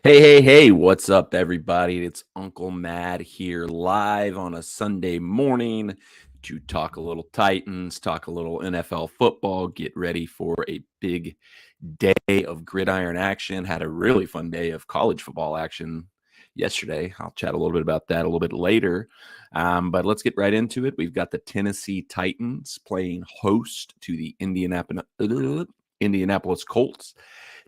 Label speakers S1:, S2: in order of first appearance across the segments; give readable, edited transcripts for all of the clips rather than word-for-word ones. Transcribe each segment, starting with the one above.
S1: Hey, what's up, everybody? It's Uncle Mad here live on a Sunday morning to talk a little Titans, talk a little NFL football, get ready for a big day of gridiron action. Had a really fun day of college football action yesterday. I'll chat a little bit about that a little bit later. But let's get right into it. We've got the Tennessee Titans playing host to the Indianapolis Colts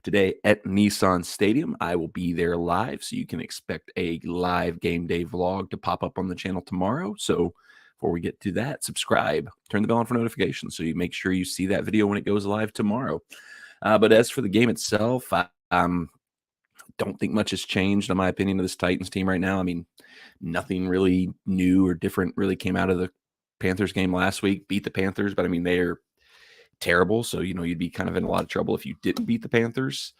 S1: today at Nissan Stadium. I will be there live, so you can expect a live game day vlog to pop up on the channel tomorrow. So before we get to that, subscribe, turn the bell on for notifications so you make sure you see that video when it goes live tomorrow. But as for the game itself, I don't think much has changed, in my opinion, of this Titans team right now. I mean, nothing really new or different really came out of the Panthers game last week. Beat the Panthers, but I mean, they're terrible. So, you'd be kind of in a lot of trouble if you didn't beat the Panthers.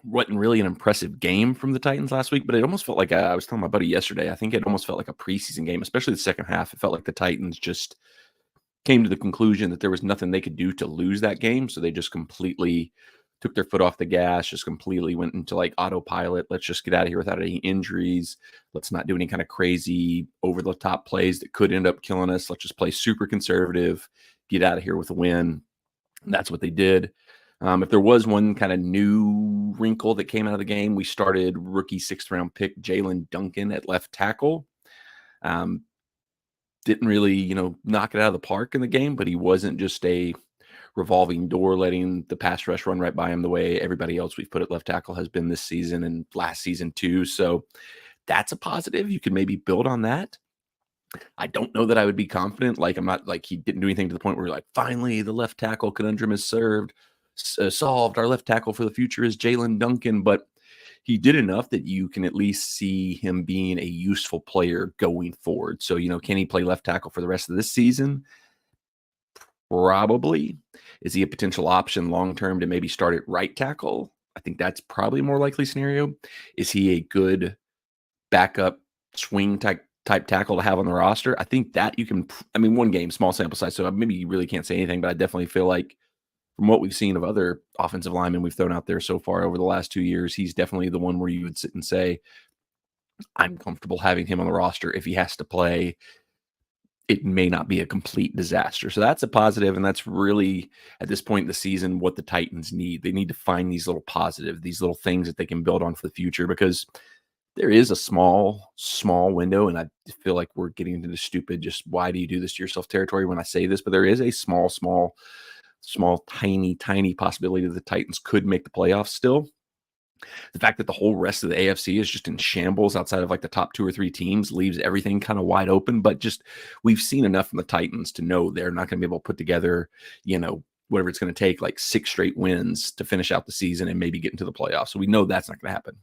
S1: Wasn't really an impressive game from the Titans last week, but it almost felt like I was telling my buddy yesterday, I think it almost felt like a preseason game, especially the second half. It felt like the Titans just came to the conclusion that there was nothing they could do to lose that game. So they just completely took their foot off the gas, just completely went into like autopilot. Let's just get out of here without any injuries. Let's not do any kind of crazy over the top plays that could end up killing us. Let's just play super conservative, get out of here with a win. And that's what they did. If there was one kind of new wrinkle that came out of the game, we started rookie 6th-round pick Jalen Duncan at left tackle. Didn't really, knock it out of the park in the game, but he wasn't just a revolving door, letting the pass rush run right by him the way everybody else we've put at left tackle has been this season and last season too. So that's a positive. You can maybe build on that. I don't know that I would be confident. Like, I'm not like he didn't do anything to the point where you're like, finally, the left tackle conundrum is solved. Our left tackle for the future is Jalen Duncan, but he did enough that you can at least see him being a useful player going forward. So, can he play left tackle for the rest of this season? Probably. Is he a potential option long-term to maybe start at right tackle? I think that's probably a more likely scenario. Is he a good backup swing type tackle to have on the roster? I think that you can, one game, small sample size, so maybe you really can't say anything, but I definitely feel like from what we've seen of other offensive linemen we've thrown out there so far over the last 2 years, he's definitely the one where you would sit and say, I'm comfortable having him on the roster. If he has to play, it may not be a complete disaster. So that's a positive, and that's really, at this point in the season, what the Titans need. They need to find these little positive, these little things that they can build on for the future, because there is a small window, and I feel like we're getting into the stupid, just why do you do this to yourself territory when I say this, but there is a small, tiny possibility that the Titans could make the playoffs still. The fact that the whole rest of the AFC is just in shambles outside of like the top 2 or 3 teams leaves everything kind of wide open. But just we've seen enough from the Titans to know they're not going to be able to put together, whatever it's going to take, like 6 straight wins to finish out the season and maybe get into the playoffs. So we know that's not going to happen.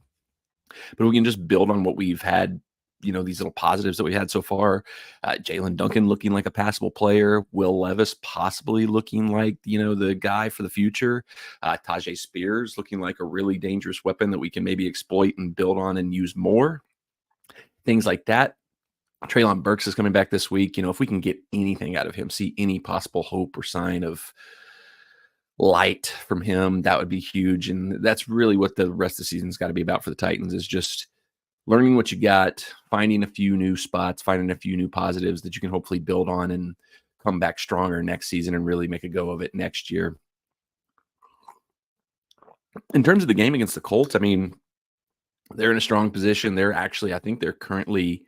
S1: But we can just build on what we've had, these little positives that we had so far. Jalen Duncan looking like a passable player. Will Levis possibly looking like, the guy for the future. Tajay Spears looking like a really dangerous weapon that we can maybe exploit and build on and use more. Things like that. Treylon Burks is coming back this week. If we can get anything out of him, see any possible hope or sign of light from him, that would be huge. And that's really what the rest of the season's got to be about for the Titans, is just learning what you got, finding a few new spots, finding a few new positives that you can hopefully build on and come back stronger next season and really make a go of it next year. In terms of the game against the Colts, they're in a strong position. I think they're currently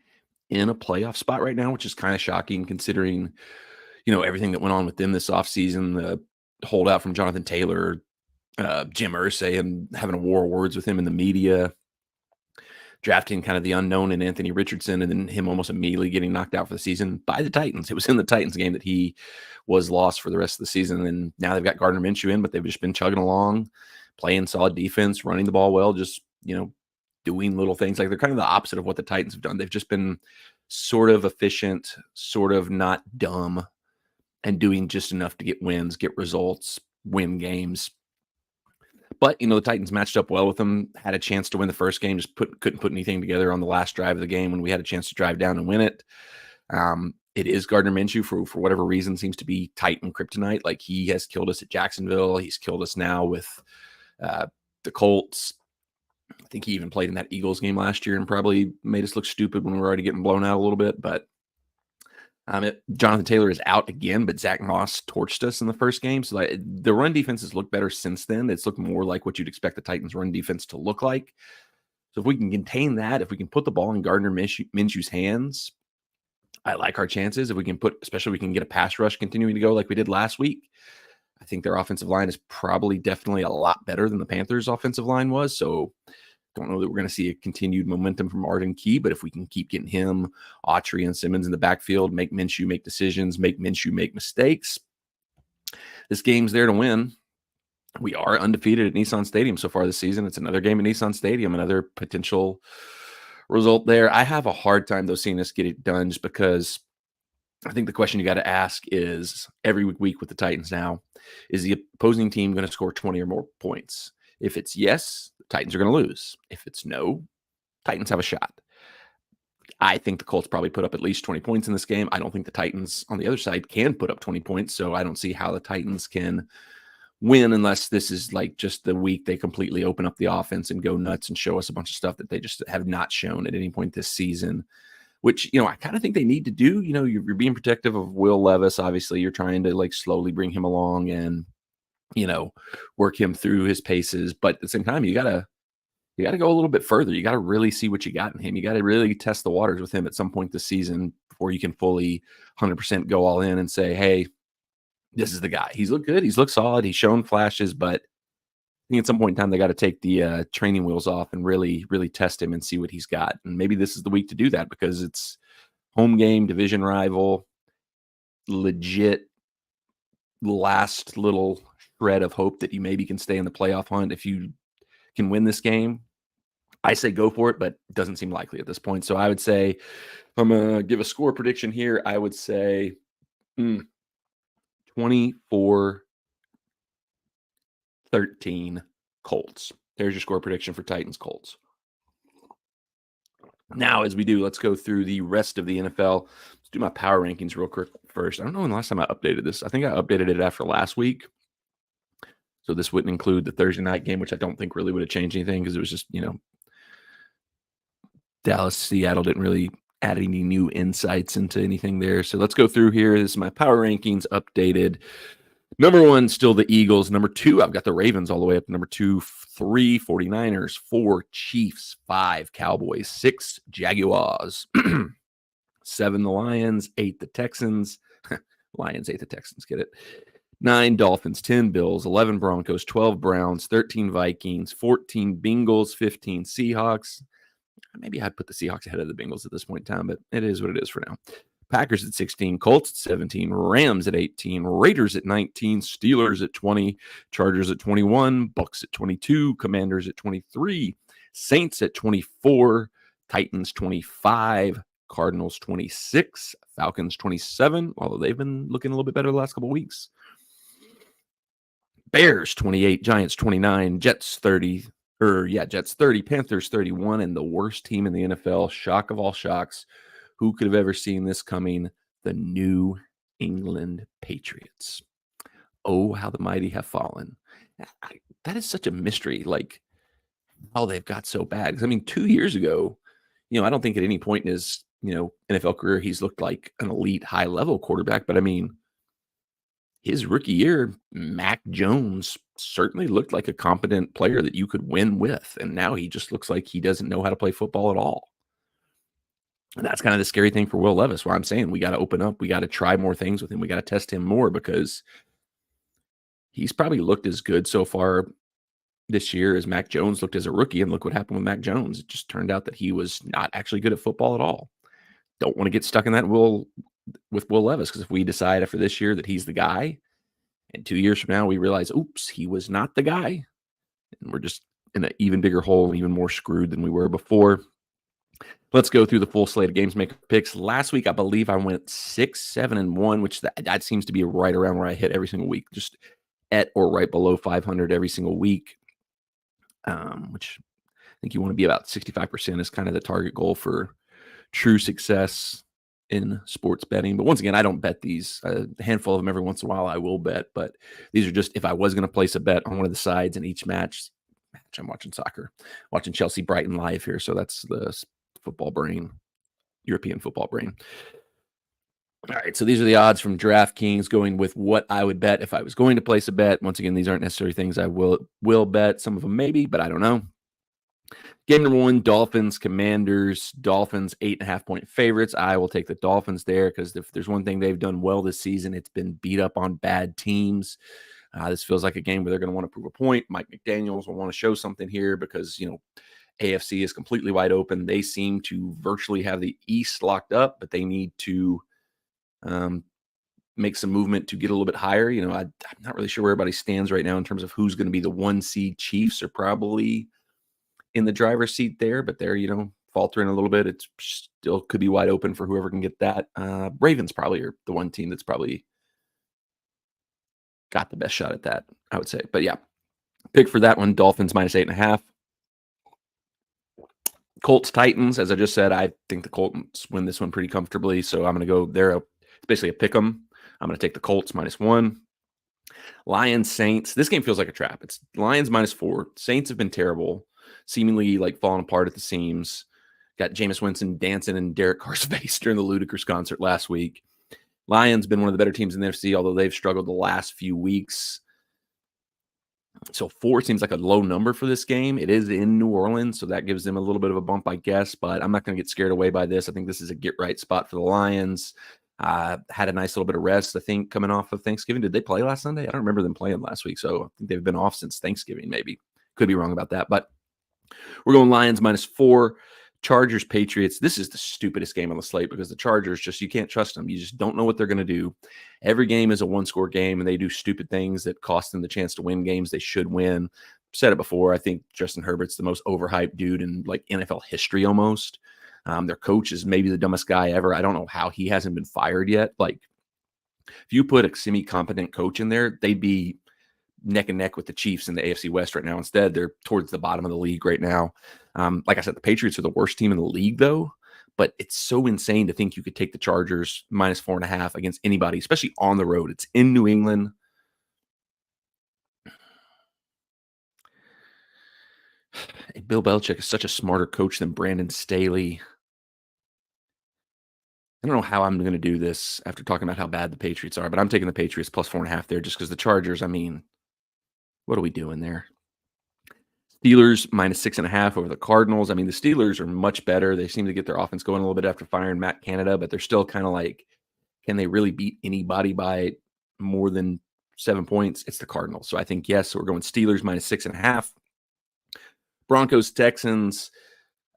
S1: in a playoff spot right now, which is kind of shocking considering, everything that went on with them this offseason, the holdout from Jonathan Taylor, Jim Irsay, and having a war of words with him in the media, drafting kind of the unknown in Anthony Richardson, and then him almost immediately getting knocked out for the season by the Titans. It was in the Titans game that he was lost for the rest of the season. And now they've got Gardner Minshew in, but they've just been chugging along, playing solid defense, running the ball well, just, doing little things. Like, they're kind of the opposite of what the Titans have done. They've just been sort of efficient, sort of not dumb, and doing just enough to get wins, get results, win games. But, the Titans matched up well with them, had a chance to win the first game, just couldn't put anything together on the last drive of the game when we had a chance to drive down and win it. It is Gardner Minshew, for whatever reason, seems to be Titan kryptonite. Like, he has killed us at Jacksonville. He's killed us now with the Colts. I think he even played in that Eagles game last year and probably made us look stupid when we were already getting blown out a little bit. But Jonathan Taylor is out again, but Zach Moss torched us in the first game. So the run defense has looked better since then. It's looked more like what you'd expect the Titans' run defense to look like. So if we can contain that, if we can put the ball in Gardner Minshew's hands, I like our chances. If we can especially we can get a pass rush continuing to go like we did last week. I think their offensive line is probably definitely a lot better than the Panthers' offensive line was. So don't know that we're going to see a continued momentum from Arden Key, but if we can keep getting him, Autry, and Simmons in the backfield, make Minshew make decisions, make Minshew make mistakes, this game's there to win. We are undefeated at Nissan Stadium so far this season. It's another game at Nissan Stadium, another potential result there. I have a hard time, though, seeing us get it done just because I think the question you got to ask is every week with the Titans now, is the opposing team going to score 20 or more points? If it's yes, the Titans are going to lose. If it's no, Titans have a shot. I think the Colts probably put up at least 20 points in this game. I don't think the Titans on the other side can put up 20 points, so I don't see how the Titans can win unless this is like just the week they completely open up the offense and go nuts and show us a bunch of stuff that they just have not shown at any point this season, which, I kind of think they need to do. You're being protective of Will Levis. Obviously, you're trying to like slowly bring him along and work him through his paces. But at the same time, you gotta go a little bit further. You got to really see what you got in him. You got to really test the waters with him at some point this season before you can fully 100% go all in and say, hey, this is the guy. He's looked good. He's looked solid. He's shown flashes, but I think at some point in time, they got to take the training wheels off and really, really test him and see what he's got. And maybe this is the week to do that because it's home game, division rival, legit last little shred of hope that you maybe can stay in the playoff hunt. If you can win this game, I say go for it, but it doesn't seem likely at this point. So I would say, if I'm going to give a score prediction here, I would say 24-13 Colts. There's your score prediction for Titans Colts. Now, as we do, let's go through the rest of the NFL. Let's do my power rankings real quick first. I don't know when the last time I updated this. I think I updated it after last week. So this wouldn't include the Thursday night game, which I don't think really would have changed anything because it was just, Dallas, Seattle didn't really add any new insights into anything there. So let's go through here. This is my power rankings updated. Number 1, still the Eagles. Number 2, I've got the Ravens all the way up. Number 2, 3, 49ers. 4, Chiefs. 5, Cowboys. 6, Jaguars. 7, the Lions. 8, the Texans. Lions, 8, the Texans. Get it? 9, Dolphins. 10, Bills. 11, Broncos. 12, Browns. 13, Vikings. 14, Bengals. 15, Seahawks. Maybe I'd put the Seahawks ahead of the Bengals at this point in time, but it is what it is for now. Packers at 16, Colts at 17, Rams at 18, Raiders at 19, Steelers at 20, Chargers at 21, Bucks at 22, Commanders at 23, Saints at 24, Titans 25, Cardinals 26, Falcons 27, although they've been looking a little bit better the last couple of weeks. Bears 28, Giants 29, Jets 30, Panthers 31, and the worst team in the NFL, shock of all shocks. Who could have ever seen this coming? The New England Patriots. Oh, how the mighty have fallen. That is such a mystery, like how they've got so bad. 'Cause, 2 years ago, I don't think at any point in his, NFL career, he's looked like an elite high-level quarterback. But, his rookie year, Mac Jones certainly looked like a competent player that you could win with. And now he just looks like he doesn't know how to play football at all. And that's kind of the scary thing for Will Levis, where I'm saying we got to open up. We got to try more things with him. We got to test him more because he's probably looked as good so far this year as Mac Jones looked as a rookie. And look what happened with Mac Jones. It just turned out that he was not actually good at football at all. Don't want to get stuck in that with Will Levis, because if we decide after this year that he's the guy, and 2 years from now we realize, oops, he was not the guy, and we're just in an even bigger hole and even more screwed than we were before. Let's go through the full slate of games maker picks. Last week, I believe I went 6-7-1, which that seems to be right around where I hit every single week, just at or right below 500 every single week, which I think you want to be about 65% is kind of the target goal for true success in sports betting. But once again, I don't bet these. A handful of them every once in a while I will bet, but these are just if I was going to place a bet on one of the sides in each match I'm watching soccer, watching Chelsea Brighton live here. So that's the football brain, European football brain. All right, so these are the odds from DraftKings, going with what I would bet if I was going to place a bet. Once again, these aren't necessarily things I will bet. Some of them maybe, but I don't know. Game number 1, Dolphins, Commanders. Dolphins, 8.5-point favorites. I will take the Dolphins there because if there's one thing they've done well this season, it's been beat up on bad teams. This feels like a game where they're going to want to prove a point. Mike McDaniels will want to show something here because, AFC is completely wide open. They seem to virtually have the East locked up, but they need to make some movement to get a little bit higher. I'm not really sure where everybody stands right now in terms of who's going to be the 1 seed. Chiefs are probably in the driver's seat there, but they're, faltering a little bit. It still could be wide open for whoever can get that. Ravens probably are the one team that's probably got the best shot at that, I would say. But yeah, pick for that one, Dolphins minus 8.5. Colts, Titans, as I just said, I think the Colts win this one pretty comfortably. So I'm going to go there. It's basically a pick 'em. I'm going to take the Colts -1. Lions, Saints. This game feels like a trap. It's Lions -4. Saints have been terrible, seemingly like falling apart at the seams. Got Jameis Winston dancing in Derek Carr's face during the Ludacris concert last week. Lions been one of the better teams in the NFC, although they've struggled the last few weeks. So 4 seems like a low number for this game. It is in New Orleans, so that gives them a little bit of a bump, I guess. But I'm not going to get scared away by this. I think this is a get-right spot for the Lions. Had a nice little bit of rest, I think, coming off of Thanksgiving. Did they play last Sunday? I don't remember them playing last week, so I think they've been off since Thanksgiving, maybe. Could be wrong about that. But we're going Lions -4. Chargers, Patriots. This is the stupidest game on the slate because the Chargers, you can't trust them. You just don't know what they're going to do. Every game is a one-score game, and they do stupid things that cost them the chance to win games they should win. Said it before. I think Justin Herbert's the most overhyped dude in like NFL history almost. Their coach is maybe the dumbest guy ever. I don't know how he hasn't been fired yet. Like, if you put a semi-competent coach in there, they'd be neck and neck with the Chiefs in the AFC West right now. Instead, they're towards the bottom of the league right now. Like I said, the Patriots are the worst team in the league, though. But it's so insane to think you could take the Chargers -4.5 against anybody, especially on the road. It's in New England. Bill Belichick is such a smarter coach than Brandon Staley. I don't know how I'm going to do this after talking about how bad the Patriots are, but I'm taking the Patriots +4.5 there just because the Chargers, what are we doing there? Steelers -6.5 over the Cardinals. The Steelers are much better. They seem to get their offense going a little bit after firing Matt Canada, but they're still kind of like, can they really beat anybody by more than 7 points? It's the Cardinals. So I think, yes, so we're going Steelers -6.5. Broncos, Texans.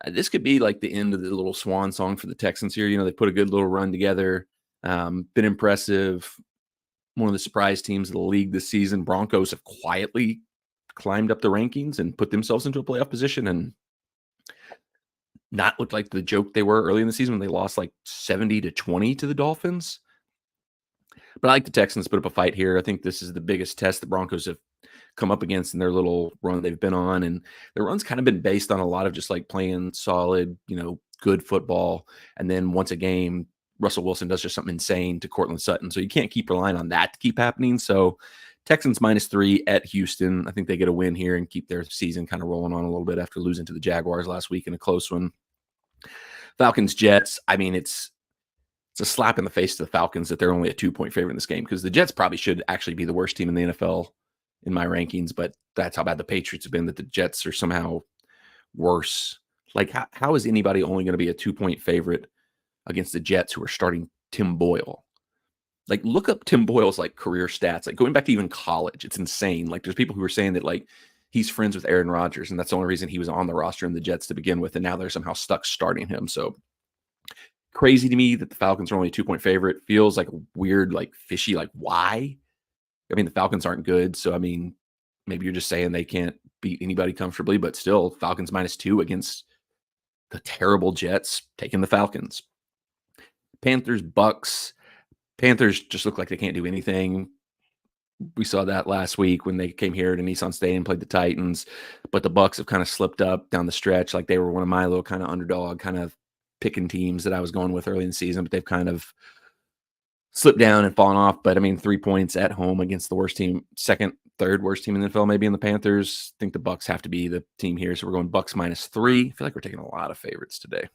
S1: This could be like the end of the little swan song for the Texans here. They put a good little run together. Been impressive. One of the surprise teams of the league this season. Broncos have quietly climbed up the rankings and put themselves into a playoff position and not looked like the joke they were early in the season when they lost like 70-20 to the Dolphins. But I like the Texans put up a fight here. I think this is the biggest test the Broncos have come up against in their little run they've been on. And their run's kind of been based on a lot of just like playing solid, good football. And then once a game, Russell Wilson does just something insane to Cortland Sutton. So you can't keep relying on that to keep happening. So Texans -3 at Houston. I think they get a win here and keep their season kind of rolling on a little bit after losing to the Jaguars last week in a close one. Falcons, Jets. It's a slap in the face to the Falcons that they're only a 2-point favorite in this game because the Jets probably should actually be the worst team in the NFL in my rankings, but that's how bad the Patriots have been, that the Jets are somehow worse. Like, how is anybody only going to be a 2-point favorite against the Jets who are starting Tim Boyle? Like, look up Tim Boyle's like career stats, like going back to even college. It's insane. Like, there's people who are saying that like he's friends with Aaron Rodgers, and that's the only reason he was on the roster in the Jets to begin with, and now they're somehow stuck starting him. So crazy to me that the Falcons are only a 2-point favorite. Feels like weird, like fishy. Like, why? The Falcons aren't good, so maybe you're just saying they can't beat anybody comfortably, but still, Falcons -2 against the terrible Jets, taking the Falcons. Panthers, Bucks. Panthers just look like they can't do anything. We saw that last week when they came here to Nissan Stadium and played the Titans, but the Bucks have kind of slipped up down the stretch. Like, they were one of my little kind of underdog, kind of picking teams that I was going with early in the season, but they've kind of slipped down and fallen off. But 3 points at home against the worst team, second third worst team in the NFL, maybe in the Panthers. I think the Bucks have to be the team here. So we're going Bucks -3. I feel like we're taking a lot of favorites today.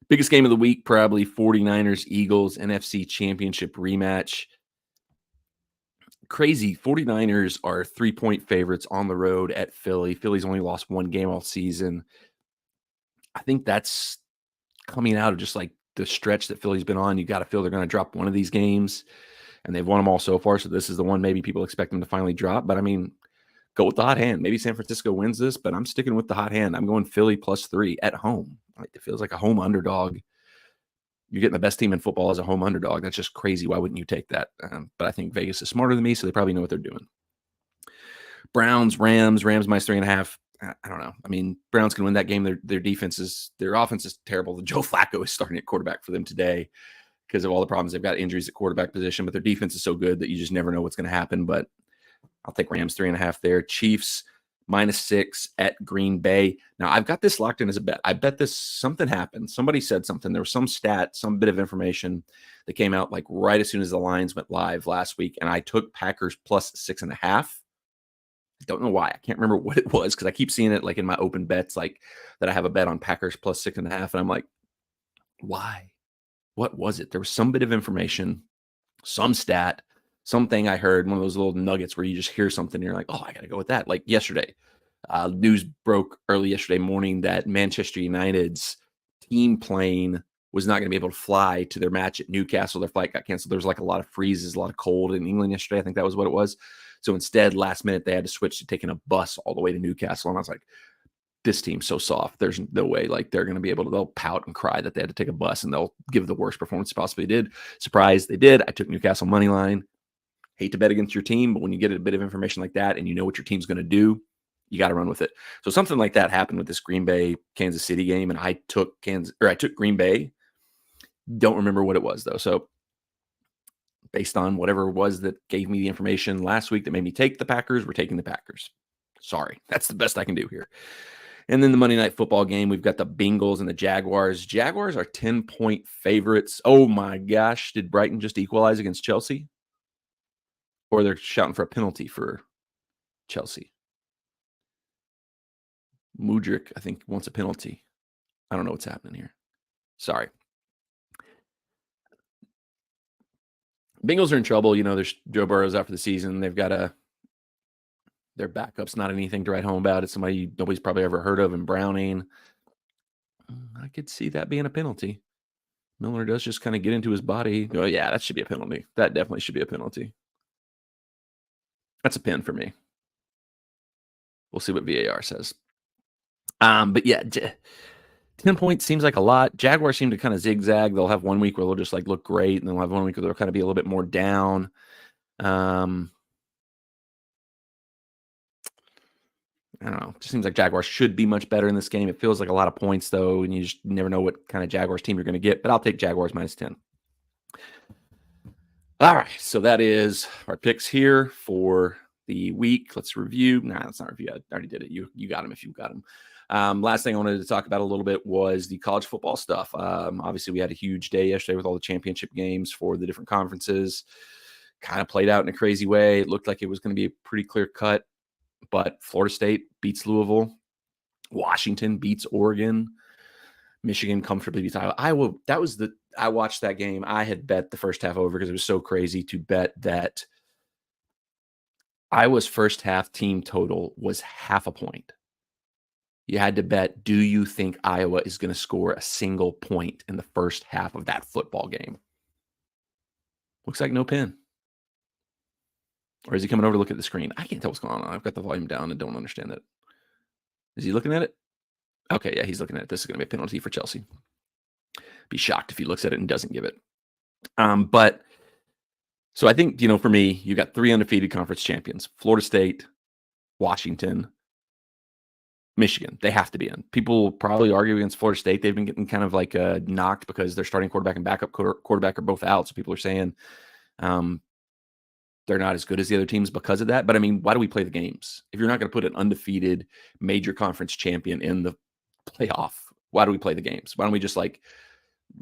S1: Biggest game of the week, probably 49ers, Eagles, NFC Championship rematch. Crazy. 49ers are 3-point favorites on the road at Philly. Philly's only lost one game all season. I think that's coming out of just like the stretch that Philly's been on. You got to feel they're going to drop one of these games, and they've won them all so far. So this is the one maybe people expect them to finally drop. But I mean, go with the hot hand. Maybe San Francisco wins this, but I'm sticking with the hot hand. I'm going Philly +3 at home. Like, it feels like a home underdog. You're getting the best team in football as a home underdog. That's just crazy. Why wouldn't you take that? But I think Vegas is smarter than me, so they probably know what they're doing. Browns, Rams -3.5. I don't know. I mean, Browns can win that game. Their offense is terrible. Joe Flacco is starting at quarterback for them today because of all the problems. They've got injuries at quarterback position, but their defense is so good that you just never know what's going to happen. But I'll take Rams 3.5 there. Chiefs -6 at Green Bay. Now, I've got this locked in as a bet. I bet this something happened. Somebody said something. There was some stat, some bit of information that came out like right as soon as the lines went live last week, and I took Packers +6.5. I don't know why. I can't remember what it was because I keep seeing it like in my open bets, like that I have a bet on Packers +6.5, and I'm like, why? What was it? There was some bit of information, some stat, something I heard, one of those little nuggets where you just hear something and you're like, oh, I got to go with that. Like yesterday, news broke early yesterday morning that Manchester United's team plane was not going to be able to fly to their match at Newcastle. Their flight got canceled. There was like a lot of freezes, a lot of cold in England yesterday. I think that was what it was. So instead, last minute, they had to switch to taking a bus all the way to Newcastle. And I was like, this team's so soft. There's no way like they're going to be able to, they'll pout and cry that they had to take a bus and they'll give the worst performance they possibly did. Surprise, they did. I took Newcastle money line. Hate to bet against your team, but when you get a bit of information like that and you know what your team's going to do, you got to run with it. So something like that happened with this Green Bay Kansas City game, and I took Green Bay. Don't remember what it was though. So based on whatever it was that gave me the information last week that made me take the Packers, we're taking the Packers. Sorry, that's the best I can do here. And then the Monday Night Football game, we've got the Bengals and the Jaguars. Jaguars are 10-point favorites. Oh my gosh, did Brighton just equalize against Chelsea? Or they're shouting for a penalty for Chelsea. Mudryk, I think, wants a penalty. I don't know what's happening here. Sorry. Bengals are in trouble. You know, there's Joe Burrow's out for the season. They've got their backup's not anything to write home about. It's somebody nobody's probably ever heard of in Browning. I could see that being a penalty. Miller does just kind of get into his body. Oh, yeah, that should be a penalty. That definitely should be a penalty. That's a pin for me. We'll see what VAR says. But yeah, 10 points seems like a lot. Jaguars seem to kind of zigzag. They'll have 1 week where they'll just like look great, and they'll have 1 week where they'll kind of be a little bit more down. I don't know. It just seems like Jaguars should be much better in this game. It feels like a lot of points, though, and you just never know what kind of Jaguars team you're going to get. But I'll take Jaguars -10. All right, so that is our picks here for the week. Let's review. Nah, that's not review. I already did it. You got them if you got them. Last thing I wanted to talk about a little bit was the college football stuff. Obviously, we had a huge day yesterday with all the championship games for the different conferences. Kind of played out in a crazy way. It looked like it was going to be a pretty clear cut, but Florida State beats Louisville. Washington beats Oregon. Michigan comfortably beats Iowa. I watched that game. I had bet the first half over because it was so crazy to bet that Iowa's first half team total was 0.5 point. You had to bet, do you think Iowa is going to score a single point in the first half of that football game? Looks like no pin. Or is he coming over to look at the screen? I can't tell what's going on. I've got the volume down and don't understand it. Is he looking at it? Okay, yeah, he's looking at it. This is going to be a penalty for Chelsea. Be shocked if he looks at it and doesn't give it. But so I think, for me, you got 3 undefeated conference champions: Florida State, Washington, Michigan. They have to be in. People will probably argue against Florida State. They've been getting kind of like knocked because their starting quarterback and backup quarterback are both out. So people are saying they're not as good as the other teams because of that. But I mean, why do we play the games? If you're not going to put an undefeated major conference champion in the playoff, why do we play the games? Why don't we just like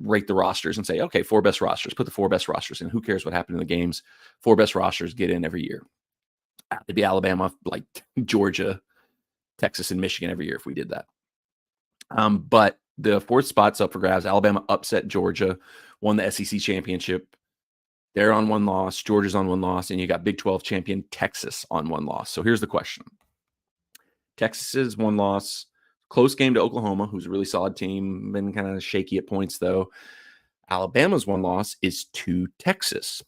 S1: rate the rosters and say, okay, 4 best rosters, put the 4 best rosters in. Who cares what happened in the games? 4 best rosters get in every year. It'd be Alabama, like Georgia, Texas, and Michigan every year if we did that. But the fourth spot's up for grabs. Alabama upset Georgia, won the SEC championship. They're on one loss. Georgia's on one loss. And you got Big 12 champion Texas on one loss. So here's the question. Texas's one loss, close game to Oklahoma, who's a really solid team, been kind of shaky at points, though. Alabama's one loss is to Texas.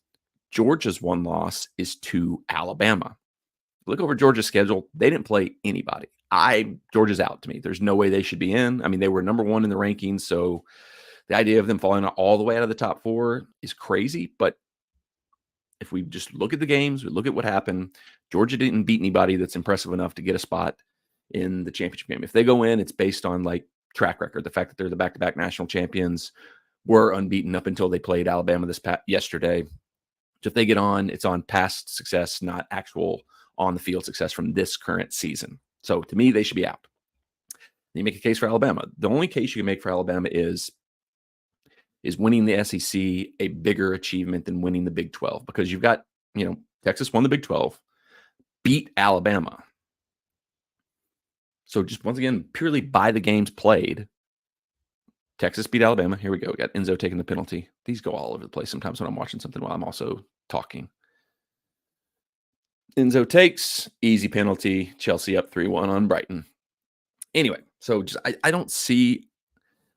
S1: Georgia's one loss is to Alabama. Look over Georgia's schedule. They didn't play anybody. Georgia's out to me. There's no way they should be in. I mean, they were number one in the rankings, so the idea of them falling all the way out of the top four is crazy. But if we just look at the games, we look at what happened, Georgia didn't beat anybody that's impressive enough to get a spot in the championship game. If they go in, it's based on like track record, the fact that they're the back-to-back national champions, were unbeaten up until they played Alabama yesterday. So if they get on, it's on past success, not actual on the field success from this current season. So to me, they should be out. You make a case for Alabama. The only case you can make for Alabama is winning the SEC a bigger achievement than winning the Big 12, because you've got, Texas won the Big 12, beat Alabama. So just once again, purely by the games played, Texas beat Alabama. Here we go. We got Enzo taking the penalty. These go all over the place sometimes when I'm watching something while I'm also talking. Enzo takes, easy penalty. Chelsea up 3-1 on Brighton. Anyway, so just I don't see,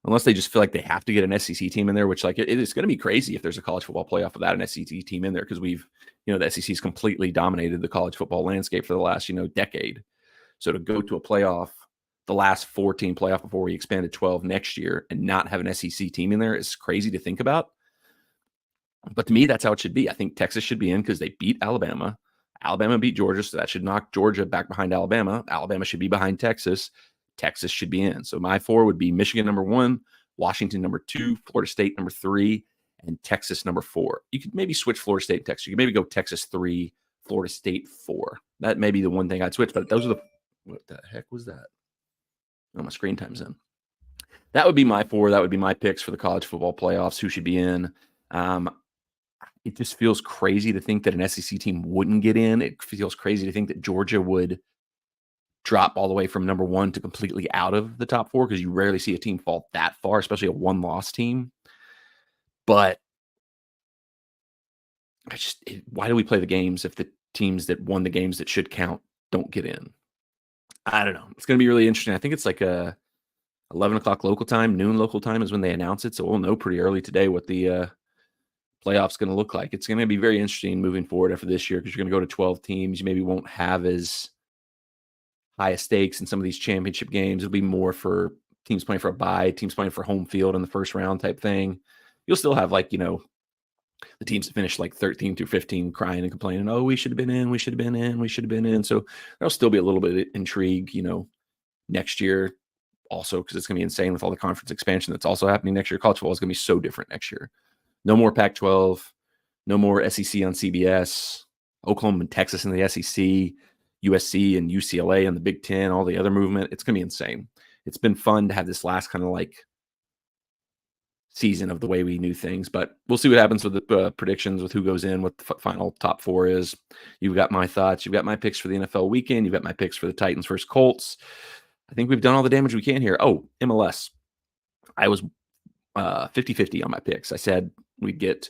S1: unless they just feel like they have to get an SEC team in there, which like it is going to be crazy if there's a college football playoff without an SEC team in there, because we've, the SEC's completely dominated the college football landscape for the last, decade. So to go to a playoff, the last 14 playoff before we expanded 12 next year, and not have an SEC team in there is crazy to think about. But to me, that's how it should be. I think Texas should be in because they beat Alabama. Alabama beat Georgia, so that should knock Georgia back behind Alabama. Alabama should be behind Texas. Texas should be in. So my four would be Michigan number 1, Washington number 2, Florida State number 3, and Texas number 4. You could maybe switch Florida State and Texas. You could maybe go Texas 3, Florida State 4. That may be the one thing I'd switch, but those are what the heck was that? Oh, my screen time's in. That would be my 4. That would be my picks for the college football playoffs. Who should be in? It just feels crazy to think that an SEC team wouldn't get in. It feels crazy to think that Georgia would drop all the way from number 1 to completely out of the top 4, because you rarely see a team fall that far, especially a one-loss team. But why do we play the games if the teams that won the games that should count don't get in? I don't know. It's going to be really interesting. I think it's like 11 o'clock local time, noon local time is when they announce it. So we'll know pretty early today what the playoffs going to look like. It's going to be very interesting moving forward after this year, because you're going to go to 12 teams. You maybe won't have as high stakes in some of these championship games. It'll be more for teams playing for a bye, teams playing for home field in the first round type thing. You'll still have the teams that finish like 13 through 15 crying and complaining, oh, we should have been in, we should have been in, we should have been in. So there'll still be a little bit of intrigue, next year also, because it's going to be insane with all the conference expansion that's also happening next year. College football is going to be so different next year. No more Pac-12, no more SEC on CBS, Oklahoma and Texas in the SEC, USC and UCLA and the Big Ten, all the other movement. It's going to be insane. It's been fun to have this last kind of like season of the way we knew things, but we'll see what happens with the predictions, with who goes in, what the final top 4 is. You've got my thoughts. You've got my picks for the NFL weekend. You've got my picks for the Titans versus Colts. I think we've done all the damage we can here. Oh, MLS. I was 50-50 on my picks. I said we'd get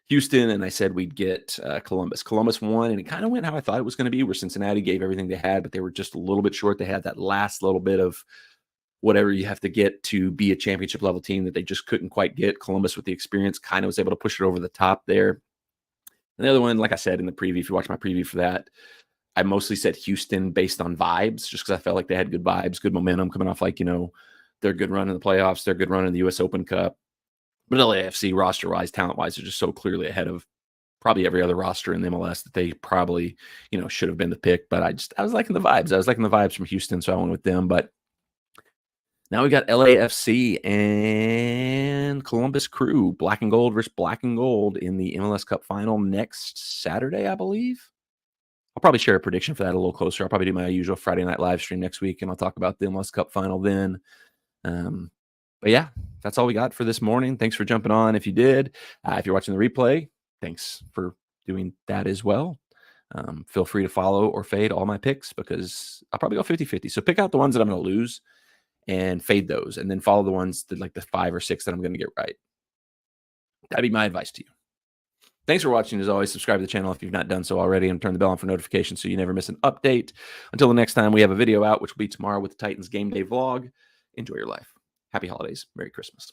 S1: Houston, and I said we'd get Columbus. Columbus won, and it kind of went how I thought it was going to be, where Cincinnati gave everything they had, but they were just a little bit short. They had that last little bit of whatever you have to get to be a championship level team that they just couldn't quite get. Columbus, with the experience, kind of was able to push it over the top there. And the other one, like I said in the preview, if you watch my preview for that, I mostly said Houston based on vibes, just because I felt like they had good vibes, good momentum coming off, like, their good run in the playoffs, their good run in the U.S. Open Cup. But LAFC, roster-wise, talent-wise, are just so clearly ahead of probably every other roster in the MLS that they probably, should have been the pick. But I was liking the vibes. I was liking the vibes from Houston, so I went with them. But now we got LAFC and Columbus Crew, black and gold versus black and gold in the MLS Cup final next Saturday, I believe. I'll probably share a prediction for that a little closer. I'll probably do my usual Friday night live stream next week, and I'll talk about the MLS Cup final then. But yeah, that's all we got for this morning. Thanks for jumping on. If you did, if you're watching the replay, thanks for doing that as well. Feel free to follow or fade all my picks because I'll probably go 50-50. So pick out the ones that I'm going to lose and fade those, and then follow the ones that like the 5 or 6 that I'm going to get right. That'd be my advice to you. Thanks for watching. As always, subscribe to the channel if you've not done so already, and turn the bell on for notifications so you never miss an update. Until the next time we have a video out, which will be tomorrow with the Titans game day vlog. Enjoy your life. Happy holidays. Merry Christmas.